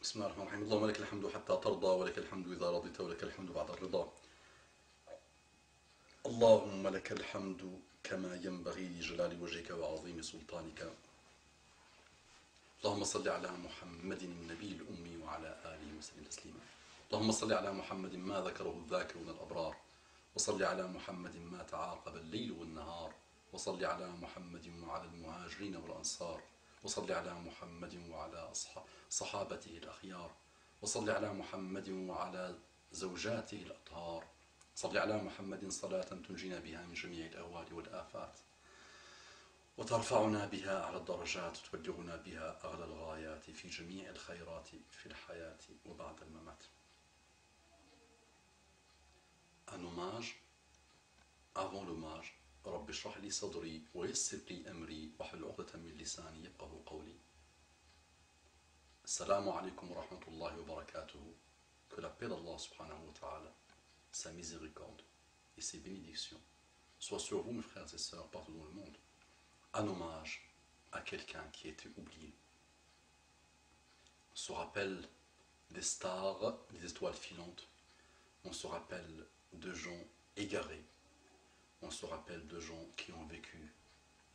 بسم الله الرحمن الرحيم. اللهم لك الحمد حتى ترضى ولك الحمد إذا رضيت ولك الحمد بعد الرضا. اللهم لك الحمد كما ينبغي لجلال وجهك وعظيم سلطانك. اللهم صل على محمد النبي الأمي وعلى آله وسلم تسليما. اللهم صل على محمد ما ذكره الذاكرون الأبرار، وصل على محمد ما تعاقب الليل والنهار، وصل على محمد وعلى المهاجرين والأنصار، وصل على محمد وعلى صحابته الأخيار، وصل على محمد وعلى زوجاته الأطهار، صل على محمد صلاة تنجينا بها من جميع الأهوال والآفات، وترفعنا بها أعلى الدرجات، وتبلغنا بها أغلى الغايات في جميع الخيرات في الحياة وبعد الممات. Un hommage avant l'hommage. رب اشرح لي صدري ويسر لي أمري واحلل عقدة من لساني يفقهوا قولي. Assalamu alaikum wa rahmatullahi wa barakatuhu. Que la paix d'Allah subhanahu wa ta'ala, sa miséricorde et ses bénédictions soient sur vous, mes frères et sœurs, partout dans le monde. Un hommage à quelqu'un qui a été oublié. On se rappelle des stars, des étoiles filantes. On se rappelle de gens égarés. On se rappelle de gens qui ont vécu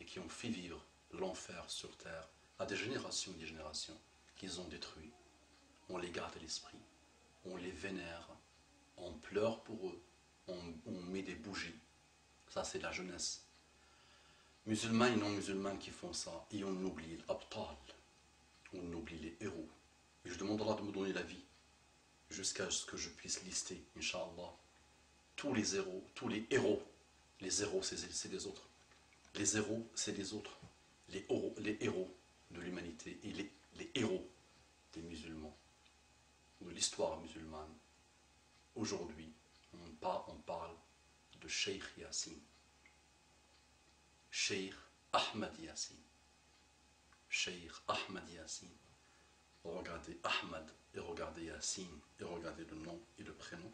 et qui ont fait vivre l'enfer sur terre à des générations et des générations qu'ils ont détruit. On les garde à l'esprit, on les vénère, on pleure pour eux, on met des bougies. Ça, c'est la jeunesse. Musulmans et non-musulmans qui font ça, et on oublie l'abtal, on oublie les héros. Et je demande à Allah de me donner la vie, jusqu'à ce que je puisse lister, Inch'Allah, tous les héros, les héros c'est les autres. Les héros, c'est les autres. Les héros de l'humanité et les héros des musulmans, de l'histoire musulmane. Aujourd'hui, on parle de Cheikh Yassin. Cheikh Ahmad Yassin. Cheikh Ahmad Yassin. Regardez Ahmad et regardez Yassin et regardez le nom et le prénom.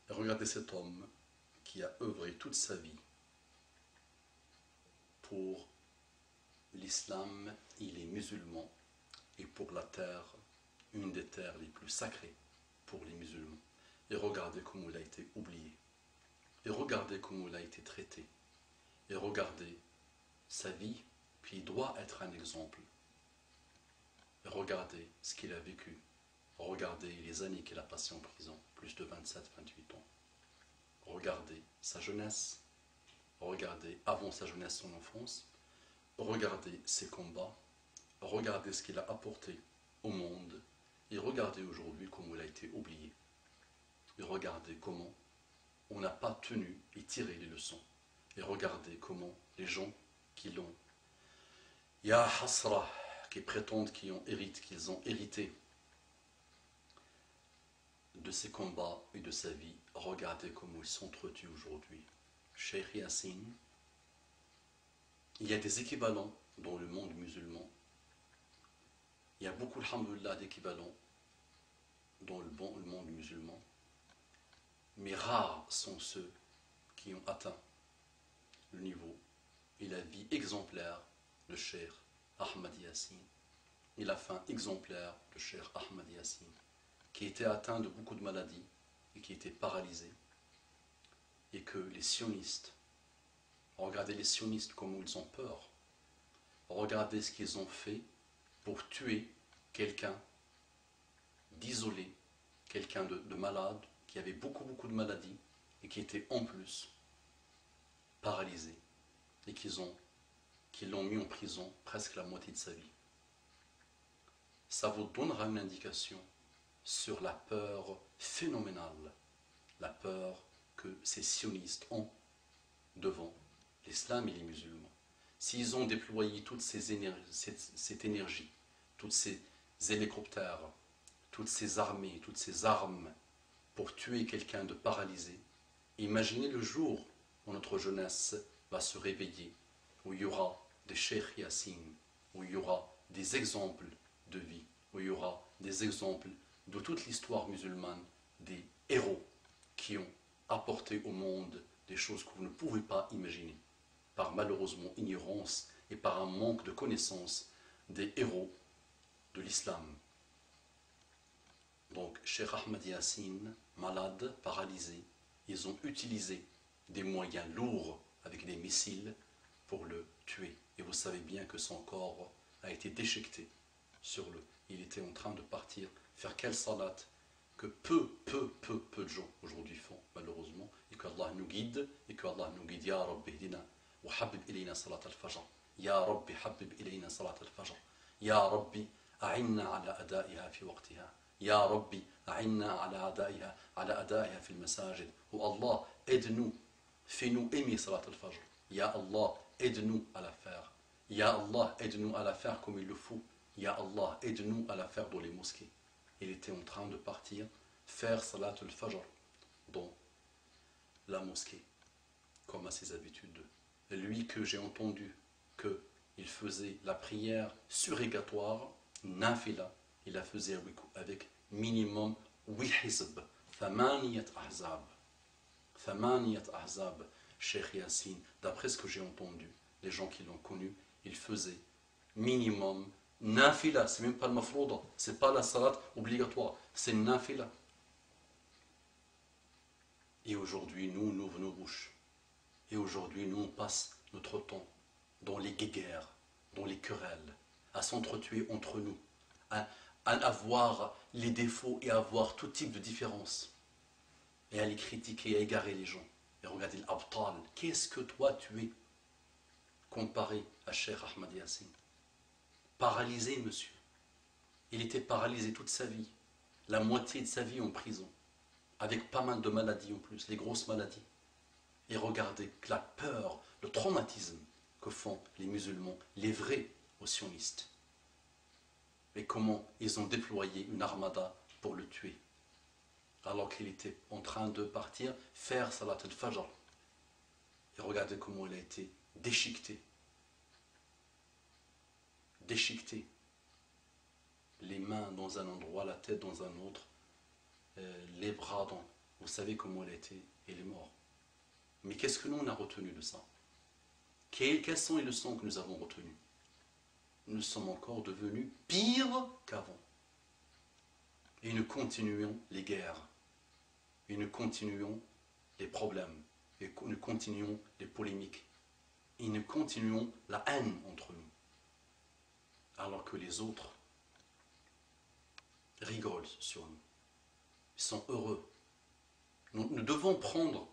Et regardez cet homme qui a œuvré toute sa vie pour l'islam et les musulmans et pour la terre, une des terres les plus sacrées pour les musulmans. Et regardez comment il a été oublié. Et regardez comment il a été traité. Et regardez sa vie, puis il doit être un exemple. Et regardez ce qu'il a vécu. Regardez les années qu'il a passées en prison, plus de 27-28 ans. Regardez sa jeunesse. Regardez avant sa jeunesse, son enfance. Regardez ses combats. Regardez ce qu'il a apporté au monde. Et regardez aujourd'hui comment il a été oublié. Et regardez comment on n'a pas tenu et tiré les leçons. Et regardez comment les gens qui l'ont, Ya Hasra, qui prétendent qu'ils ont hérité de ses combats et de sa vie, regardez comment ils sont traités aujourd'hui. Cheikh Yassin, il y a des équivalents dans le monde musulman. Il y a beaucoup, alhamdoulilah, d'équivalents dans le monde musulman. Mais rares sont ceux qui ont atteint le niveau et la vie exemplaire de Cheikh Ahmad Yassin et la fin exemplaire de Cheikh Ahmad Yassin, qui était atteint de beaucoup de maladies et qui était paralysé. Et que les sionistes, regardez les sionistes comment ils ont peur, regardez ce qu'ils ont fait pour tuer quelqu'un d'isolé, quelqu'un de malade, qui avait beaucoup de maladies et qui était en plus paralysé et qu'ils l'ont mis en prison presque la moitié de sa vie. Ça vous donnera une indication sur la peur phénoménale, la peur que ces sionistes ont devant l'islam et les musulmans. S'ils ont déployé toute cette énergie, tous ces hélicoptères, toutes ces armées, toutes ces armes pour tuer quelqu'un de paralysé, imaginez le jour où notre jeunesse va se réveiller, où il y aura des Cheikh Yassin, où il y aura des exemples de vie, où il y aura des exemples de toute l'histoire musulmane, des héros qui ont apporté au monde des choses que vous ne pouvez pas imaginer, par malheureusement ignorance et par un manque de connaissance des héros de l'islam Donc, Cheikh Ahmed Yassine, malade, paralysé, ils ont utilisé des moyens lourds avec des missiles pour le tuer. Et vous savez bien que son corps a été déchiqueté sur le... Il était en train de partir, faire quelle salat que peu de gens aujourd'hui font, malheureusement, et que Allah nous guide, Ya Rabbi dina, wa habib ilayna salat al-fajr, Ya Rabbi habib ilayna salat al-fajr, Ya Rabbi a'inna ala adaiha fi waqtiha, Ya Rabbi a'inna ala adaiha fi al-masajid, ou Allah, aide-nous, fais-nous aimer salat al-fajr, Ya Allah, aide-nous à la faire, Ya Allah, aide-nous à la faire comme il le faut, Ya Allah, aide-nous à la faire dans les mosquées. Il était en train de partir faire Salat al-Fajr dans la mosquée, comme à ses habitudes. Lui que j'ai entendu qu'il faisait la prière surrégatoire, nafila, il la faisait avec minimum 8 hizb, thamaniyat ahzab, Cheikh Yassine, d'après ce que j'ai entendu, les gens qui l'ont connu, il faisait minimum nafila, c'est même pas le mafrouda, c'est pas la salat obligatoire, c'est nafila. Et aujourd'hui, nous ouvrons nos bouches. Et aujourd'hui, nous, on passe notre temps dans les guéguerres, dans les querelles, à s'entretuer entre nous, à avoir les défauts et à avoir tout type de différences, et à les critiquer, à égarer les gens. Et regardez l'abtal, qu'est-ce que toi tu es comparé à Cheikh Ahmed Yassine? Paralysé, monsieur. Il était paralysé toute sa vie, la moitié de sa vie en prison, avec pas mal de maladies en plus, les grosses maladies. Et regardez que la peur, le traumatisme que font les musulmans, les vrais sionistes. Et comment ils ont déployé une armada pour le tuer, alors qu'il était en train de partir faire Salat al-Fajr. Et regardez comment il a été déchiqueté. Déchiqueté, les mains dans un endroit, la tête dans un autre, les bras dans... Vous savez comment il a été, il est mort. Mais qu'est-ce que nous on a retenu de ça? Quelles sont les leçons que nous avons retenues? Nous sommes encore devenus pires qu'avant. Et nous continuons les guerres, et nous continuons les problèmes, et nous continuons les polémiques, et nous continuons la haine entre nous. Alors que les autres rigolent sur nous. Ils sont heureux. Nous devons prendre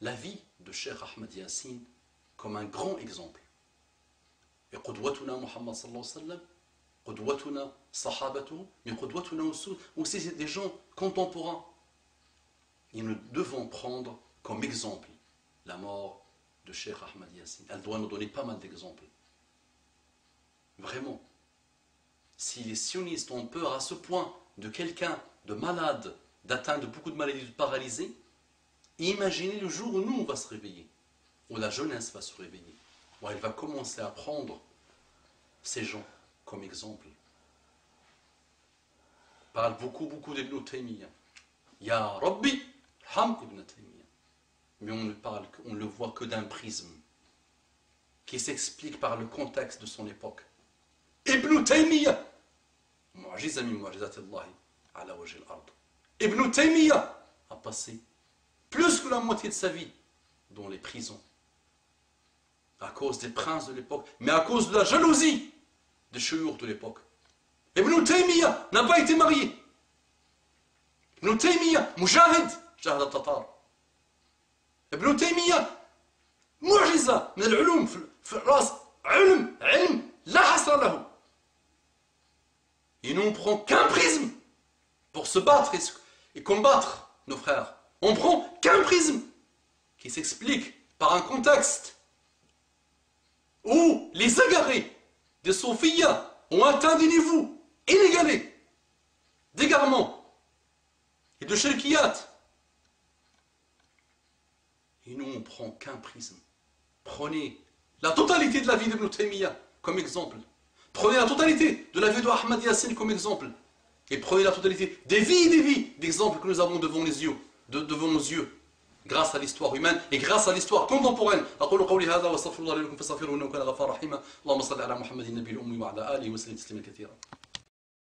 la vie de Cheikh Ahmed Yassine comme un grand exemple. Et qudwatuna Muhammad sallallahu alayhi wa sallam, qudwatuna sahabatuhu, mais qudwatuna aussi des gens contemporains. Et nous devons prendre comme exemple la mort de Cheikh Ahmed Yassine. Elle doit nous donner pas mal d'exemples. Vraiment. Si les sionistes ont peur à ce point de quelqu'un de malade, d'atteindre beaucoup de maladies, de paralysé, imaginez le jour où nous on va se réveiller, où la jeunesse va se réveiller, où elle va commencer à prendre ces gens comme exemple. On parle beaucoup d'Ibn Taymiyyah. Ya Rabbi, Ham Ibn Taymiyyah. Mais on ne le voit que d'un prisme qui s'explique par le contexte de son époque. Ibn Taymiyyah, mu'jiza min mu'jizatillahi ala wajhi al-ard. Ibn Taymiyyah a passé plus que la moitié de sa vie dans les prisons, à cause des princes de l'époque, mais à cause de la jalousie des chouyours de l'époque. Ibn Taymiyyah n'a pas été marié. Ibn Taymiyyah, mujahid, jahad al-Tatar. Ibn Taymiyyah, mu'jiza min al-ulum fi ras, ilm la hasra lahu. Et nous on prend qu'un prisme pour se battre et combattre nos frères. On prend qu'un prisme qui s'explique par un contexte où les égarés des soufiyas ont atteint des niveaux inégalés d'égarement et de shirkiyat. Et nous on prend qu'un prisme. Prenez la totalité de la vie d'Ibn Taymiyyah comme exemple. Prenez la totalité de la vie de Ahmed Yassine comme exemple. Et prenez la totalité des vies d'exemples que nous avons devant les yeux, devant nos yeux, grâce à l'histoire humaine et grâce à l'histoire contemporaine. أقول قولي هذا وأستغفر الله لكم فاستغفروه إنه كان غفارا رحيما اللهم صل على محمد النبي الأمي وعلى آله وسلم تسليما كثيرا.